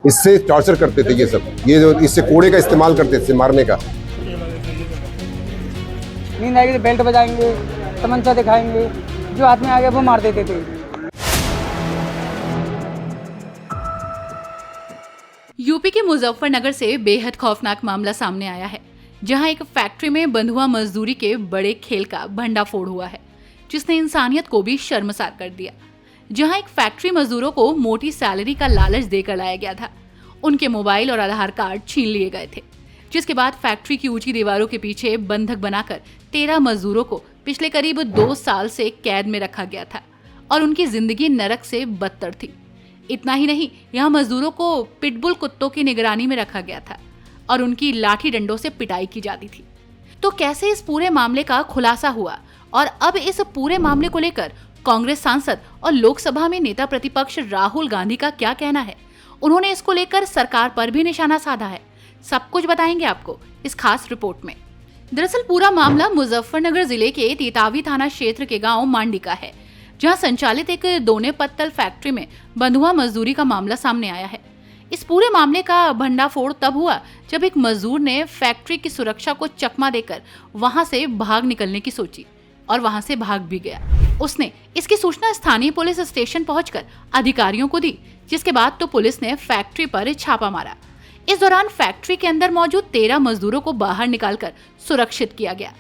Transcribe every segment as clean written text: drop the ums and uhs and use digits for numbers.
इससे टॉर्चर करते थे ये जो इससे कोड़े का इस्तेमाल करते थे मारने का। नींद आएगी तो बेल्ट बजाएंगे, तमंचा दिखाएंगे, जो हाथ में आ गया वो मार देते थे। यूपी के मुजफ्फरनगर से बेहद खौफनाक मामला सामने आया है, जहां एक फैक्ट्री में बंधुआ मजदूरी के बड़े खेल का भंडाफोड़ हुआ है, जिसने इंसानियत को भी शर्मसार कर दिया। जहां एक फैक्ट्री मजदूरों को मोटी सैलरी का लालच देकर लाया गया था, उनके मोबाइल और आधार कार्ड छीन लिए गए थे, जिसके बाद फैक्ट्री की ऊंची दीवारों के पीछे बंधक बनाकर 13 मजदूरों को पिछले करीब 2 साल से कैद में रखा गया था और उनकी जिंदगी नरक से बदतर थी। इतना ही नहीं, यहाँ मजदूरों को पिटबुल कुत्तों की निगरानी में रखा गया था और उनकी लाठी डंडों से पिटाई की जाती थी। तो कैसे इस पूरे मामले का खुलासा हुआ और अब इस पूरे मामले को लेकर कांग्रेस सांसद और लोकसभा में नेता प्रतिपक्ष राहुल गांधी का क्या कहना है? उन्होंने इसको लेकर सरकार पर भी निशाना साधा है। सब कुछ बताएंगे आपको इस खास रिपोर्ट में। दरअसल पूरा मामला मुजफ्फरनगर जिले के तेतावी थाना क्षेत्र के गांव मांडी का है, जहां संचालित एक दोने पत्तल फैक्ट्री में बंधुआ मजदूरी का मामला सामने आया है। इस पूरे मामले का भंडाफोड़ तब हुआ जब एक मजदूर ने फैक्ट्री की सुरक्षा को चकमा देकर वहां से भाग निकलने की सोची और वहां से भाग भी गया। उसने इसकी सूचना स्थानीय पुलिस स्टेशन पहुंचकर अधिकारियों को दी, जिसके बाद तो पुलिस ने फैक्ट्री पर छापा मारा। इस दौरान फैक्ट्री के अंदर मौजूद 13 मजदूरों को बाहर निकालकर सुरक्षित किया गया।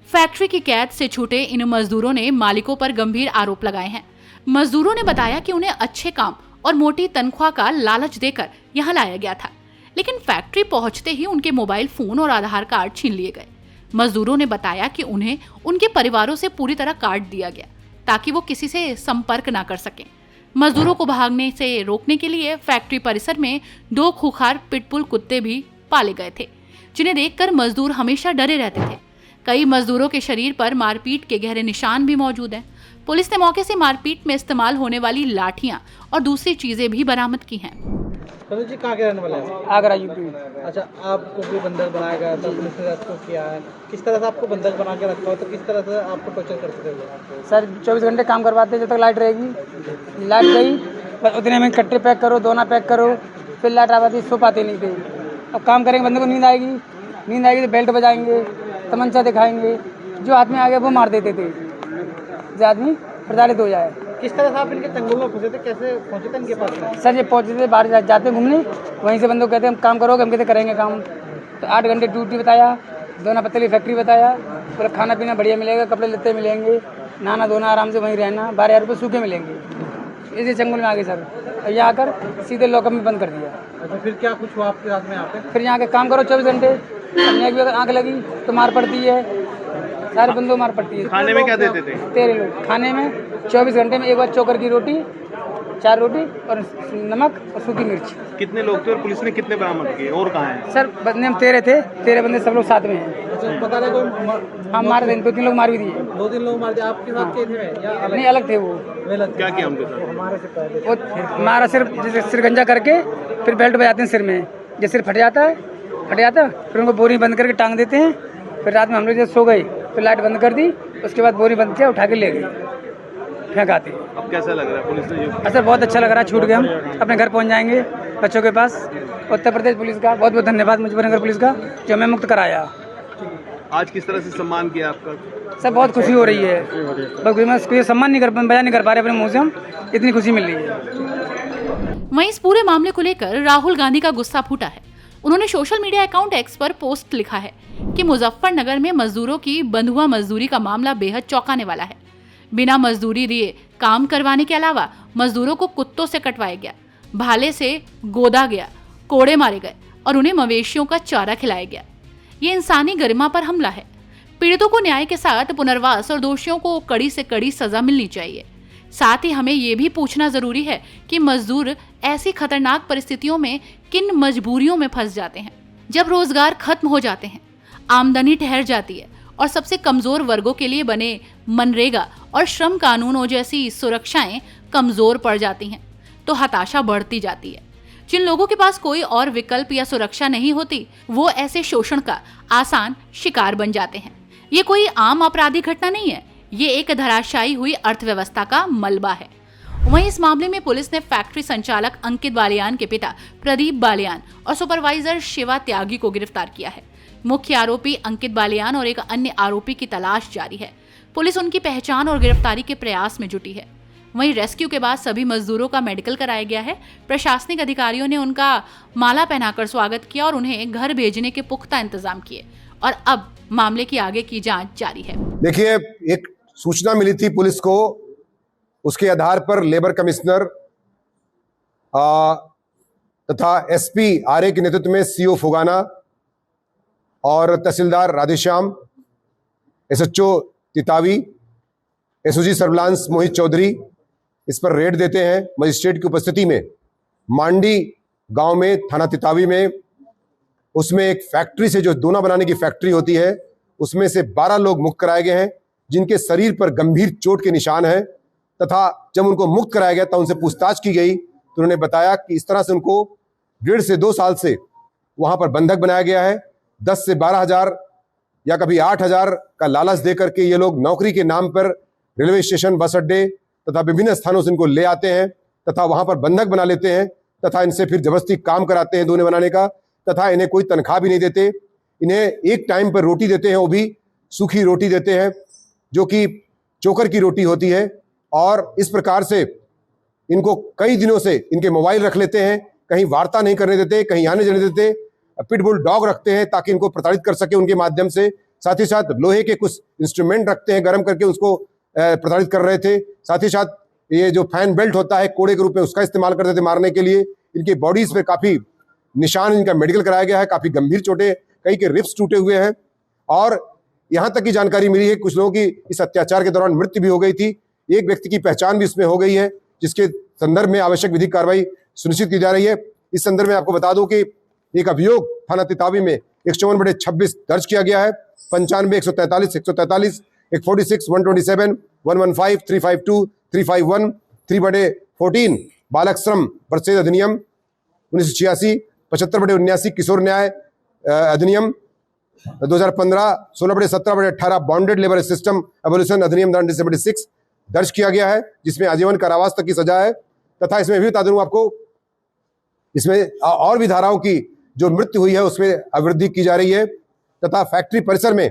फैक्ट्री की कैद से छूटे इन मजदूरों ने मालिकों पर गंभीर आरोप लगाए हैं। मजदूरों ने बताया कि उन्हें अच्छे काम और मोटी तनख्वाह का लालच देकर यहाँ लाया गया था, लेकिन फैक्ट्री पहुंचते ही उनके मोबाइल फोन और आधार कार्ड छीन लिए गए। मजदूरों ने बताया कि उन्हें उनके परिवारों से पूरी तरह काट दिया गया ताकि वो किसी से संपर्क ना कर सकें। मजदूरों को भागने से रोकने के लिए फैक्ट्री परिसर में 2 खूंखार पिटबुल कुत्ते भी पाले गए थे, जिन्हें देखकर मजदूर हमेशा डरे रहते थे। कई मजदूरों के शरीर पर मारपीट के गहरे निशान भी मौजूद हैं। पुलिस ने मौके से मारपीट में इस्तेमाल होने वाली लाठियां और दूसरी चीजें भी बरामद की हैं। कनु जी कहाँ के रहने वाले हैं? आगरा यूपी। अच्छा, आपको कोई बंधक बनाया गया था, पुलिस ने आपको किया है, किस तरह से आपको बंधक बना के रखा हो, तो किस तरह से आपको टॉर्चर करते थे? सर 24 घंटे काम करवाते जब तक लाइट रहेगी। लाइट गई बस उतने में कट्टे पैक करो, दोना पैक करो, फिर लाइट आ जाती, सो पाते नहीं थे। अब काम करेंगे, बंदे को नींद आएगी तो बेल्ट बजाएंगे, तमंचा दिखाएंगे, जो हाथ में आ गया वो मार देते थे, जो आदमी प्रताड़ित हो जाए। किस तरह से आप इनके चंगुल में फंसे थे, कैसे पहुंचे थे इनके पास? सर ये पहुंचते थे, बाहर जाते घूमने, वहीं से बंदों को कहते हम काम करोगे, हम कहते करेंगे काम। तो 8 घंटे ड्यूटी बताया, दोना पत्तली फैक्ट्री बताया, पूरा खाना पीना बढ़िया मिलेगा, कपड़े लत्ते मिलेंगे, नहाना धोना आराम से वहीं रहना, 12,000 रुपये सूखे मिलेंगे। इसी चंगुल में आगे सर, यहाँ आकर सीधे लॉकअप में बंद कर दिया। अच्छा, फिर क्या कुछ हुआ आपके साथ में यहाँ पे? फिर यहाँ के काम करो 24 घंटे, अन्य की अगर आँख लगी तो मार पड़ती है, सारे बंदों मार पड़ती है। खाने में क्या देते थे? 13 लोग खाने में 24 घंटे में एक बार चोकर की रोटी, 4 रोटी और नमक और सूखी मिर्च। कितने लोग थे और पुलिस ने कितने बरामद किए और कहाँ हैं? सर बंदे हम 13 थे, 13 बंदे सब लोग साथ में हैं। अच्छा, पता नहीं कोई हम मारे थे, 2-3 लोग मार भी दिए। 2-3 लोग मार दिए। आपके साथ के थे या अलग? नहीं अलग थे वो। क्या किया उनके साथ? हमारे से पहले वो मारा सिर गंजा करके फिर बेल्ट बजाते हैं सिर में, जैसे सिर फट जाता फिर उनको बोरी बंद करके टांग देते हैं। फिर रात में हम लोग जैसे सो गए तो लाइट बंद कर दी, उसके बाद बोरी बंद किया, उठा के ले गए, फेंक आती। अब कैसा लग रहा है पुलिस ने? अच्छा बहुत अच्छा लग रहा है, छूट गए, हम अपने घर पहुंच जाएंगे बच्चों के पास। उत्तर प्रदेश पुलिस का बहुत बहुत धन्यवाद, मुजफ्फरनगर पुलिस का जो हमें मुक्त कराया। आज किस तरह से सम्मान किया आपका? सर बहुत खुशी हो रही है, बस कोई सम्मान नहीं कर पा रहे अपने मुँह से, हम इतनी खुशी मिल रही है। वहीं इस पूरे मामले को लेकर राहुल गांधी का गुस्सा फूटा है। उन्होंने सोशल मीडिया अकाउंट एक्स पर पोस्ट लिखा है कि मुजफ्फरनगर में मजदूरों की बंधुआ मजदूरी का मामला बेहद चौंकाने वाला है। बिना मजदूरी दिए काम करवाने के अलावा मजदूरों को कुत्तों से कटवाया गया, भाले से गोदा गया, कोड़े मारे गए और उन्हें मवेशियों का चारा खिलाया गया। ये इंसानी गरिमा पर हमला है। पीड़ितों को न्याय के साथ पुनर्वास और दोषियों को कड़ी से कड़ी सजा मिलनी चाहिए। साथ ही हमें ये भी पूछना जरूरी है कि मजदूर ऐसी खतरनाक परिस्थितियों में किन मजबूरियों में फंस जाते हैं। जब रोजगार खत्म हो जाते हैं, आमदनी ठहर जाती है और सबसे कमजोर वर्गों के लिए बने मनरेगा और श्रम कानूनों जैसी सुरक्षाएं कमजोर पड़ जाती हैं, तो हताशा बढ़ती जाती है। जिन लोगों के पास कोई और विकल्प या सुरक्षा नहीं होती, वो ऐसे शोषण का आसान शिकार बन जाते हैं। ये कोई आम आपराधिक घटना नहीं है, ये एक धराशायी हुई अर्थव्यवस्था का मलबा है। वहीं इस मामले में पुलिस ने फैक्ट्री संचालक अंकित बालियान के पिता प्रदीप बालियान और सुपरवाइजर शिवा त्यागी को गिरफ्तार किया है। मुख्य आरोपी अंकित बालियान और एक अन्य आरोपी की तलाश जारी है। पुलिस उनकी पहचान और गिरफ्तारी के प्रयास में जुटी है। वहीं रेस्क्यू के बाद सभी मजदूरों का मेडिकल कराया गया है। प्रशासनिक अधिकारियों ने उनका माला पहनाकर स्वागत किया और उन्हें घर भेजने के पुख्ता इंतजाम किए और अब मामले की आगे की जांच जारी है। देखिए, एक सूचना मिली थी पुलिस को, उसके आधार पर लेबर कमिश्नर तथा एसपी आरए के नेतृत्व में सीओ फुगाना और तहसीलदार Radheshyam, SHO Titavi, SOG surveillance Mohit Chaudhary इस पर रेड देते हैं। मजिस्ट्रेट की उपस्थिति में मांडी गांव में, थाना तितावी में, उसमें एक फैक्ट्री से, जो दोना बनाने की फैक्ट्री होती है, उसमें से 12 लोग मुक्त कराए गए हैं जिनके शरीर पर गंभीर चोट के निशान हैं। तथा जब उनको मुक्त कराया गया तो उनसे पूछताछ की गई तो उन्होंने बताया कि इस तरह से उनको 1.5 से 2 साल से वहां पर बंधक बनाया गया है। 10 से 12 हजार या कभी 8 हजार का लालच दे करके ये लोग नौकरी के नाम पर रेलवे स्टेशन, बस अड्डे तथा विभिन्न स्थानों से इनको ले आते हैं तथा वहां पर बंधक बना लेते हैं तथा इनसे फिर जबरदस्ती काम कराते हैं दोने बनाने का, तथा इन्हें कोई तनख्वाह भी नहीं देते। इन्हें एक टाइम पर रोटी देते हैं, वो भी सूखी रोटी देते हैं जो कि चोकर की रोटी होती है। और इस प्रकार से इनको कई दिनों से इनके मोबाइल रख लेते हैं, कहीं वार्ता नहीं करने देते, कहीं आने जाने देते। पिटबुल डॉग रखते हैं ताकि इनको प्रताड़ित कर सके उनके माध्यम से। साथ ही साथ लोहे के कुछ इंस्ट्रूमेंट रखते हैं, गर्म करके उसको प्रताड़ित कर रहे थे। साथ ही साथ ये जो फैन बेल्ट होता है कोड़े के रूप में, उसका इस्तेमाल करते थे मारने के लिए। इनकी बॉडीज पे काफी निशान, इनका मेडिकल कराया गया है, काफी गंभीर चोटें, कई के रिब्स टूटे हुए हैं। और यहां तक की जानकारी मिली है कुछ लोगों की इस अत्याचार के दौरान मृत्यु भी हो गई थी। एक व्यक्ति की पहचान भी इसमें हो गई है जिसके संदर्भ में आवश्यक विधिक कार्रवाई सुनिश्चित की जा रही है। इस संदर्भ में आपको बता दूं कि एक अभियोग थाना तितावी में 154/26 दर्ज किया गया है। 95, 143, 143, 146, 127, 115, 352, 351, 3/14 बालक श्रम प्रतिषेध अधिनियम 1986, 75/79 किशोर न्याय अधिनियम 2015, 16/17/18 बॉन्डेड लेबर सिस्टम एबोलिशन अधिनियम 1976 दर्ज किया गया है जिसमें आजीवन कारावास तक की सजा है। तथा इसमें भी बता दूं आपको, इसमें और भी धाराओं की जो मृत्यु हुई है उसमें अवृद्धि की जा रही है। तथा फैक्ट्री परिसर में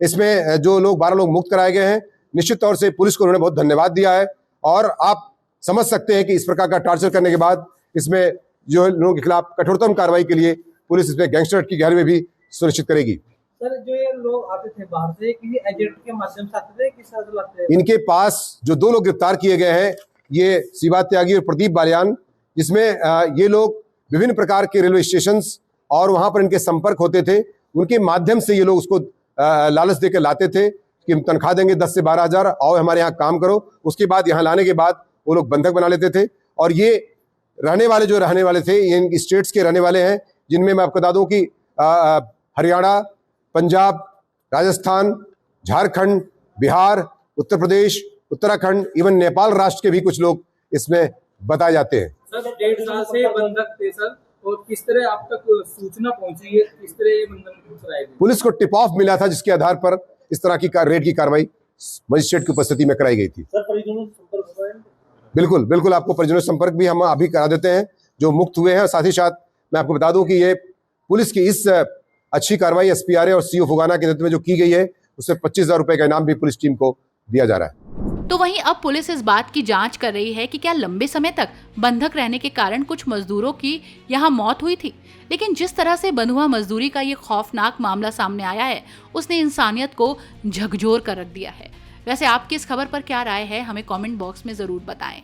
इसमें जो लोग 12 लोग मुक्त कराए गए हैं, निश्चित तौर से पुलिस को उन्होंने बहुत धन्यवाद दिया है। और आप समझ सकते हैं कि इस प्रकार का टार्चर करने के बाद इसमें जो लोगों के खिलाफ कठोरतम कार्रवाई के लिए पुलिस इसमें गैंगस्टर की घेर में भी सुनिश्चित करेगी। सर, जो ये लोग आते थे बाहर से, किसी एजेंट के माध्यम से आते थे, किस तरह से लगते थे? इनके पास जो 2 लोग गिरफ्तार किए गए हैं, ये शिवा त्यागी और प्रदीप बालियान, जिसमें ये लोग विभिन्न प्रकार के रेलवे स्टेशन और वहां पर इनके संपर्क होते थे। उनके माध्यम से ये लोग उसको लालच देकर लाते थे कि हम तनख्वाह देंगे 10 से 12 हजार, आओ हमारे यहाँ काम करो। उसके बाद यहाँ लाने के बाद वो लोग बंधक बना लेते थे। और ये रहने वाले थे, ये इन स्टेट्स के रहने वाले हैं, जिनमें मैं आपको बता दूं कि हरियाणा, पंजाब, राजस्थान, झारखंड, बिहार, उत्तर प्रदेश, उत्तराखंड, इवन नेपाल राष्ट्र के भी कुछ लोग इसमें बताए जाते हैं। सर, 1.5 साल से बंधक थे सर, और किस तरह आप तक सूचना पहुंची है, किस तरह ये बंधक कराए गए? पुलिस को टिप ऑफ मिला था जिसके आधार पर इस तरह की रेड की कार्रवाई मजिस्ट्रेट की उपस्थिति में कराई गई थी। सर, परिजनों से संपर्क हुआ है? बिल्कुल आपको परिजनों से संपर्क भी हम अभी करा देते हैं जो मुक्त हुए हैं। साथ ही साथ मैं आपको बता दूं कि ये पुलिस की इस अच्छी कार्रवाई एसपीआरए और सीओ फुगाना के नेतृत्व में जो की गई है, उससे 25,000 रुपए का इनाम भी पुलिस टीम को दिया जा रहा है। तो वहीं अब पुलिस इस बात की जांच कर रही है कि क्या लंबे समय तक बंधक रहने के कारण कुछ मजदूरों की यहां मौत हुई थी। लेकिन जिस तरह से बंधुआ मजदूरी का ये खौफनाक मामला सामने आया है, उसने इंसानियत को झकझोर कर रख दिया है। वैसे आपकी इस खबर पर क्या राय है, हमें कमेंट बॉक्स में जरूर बताएं।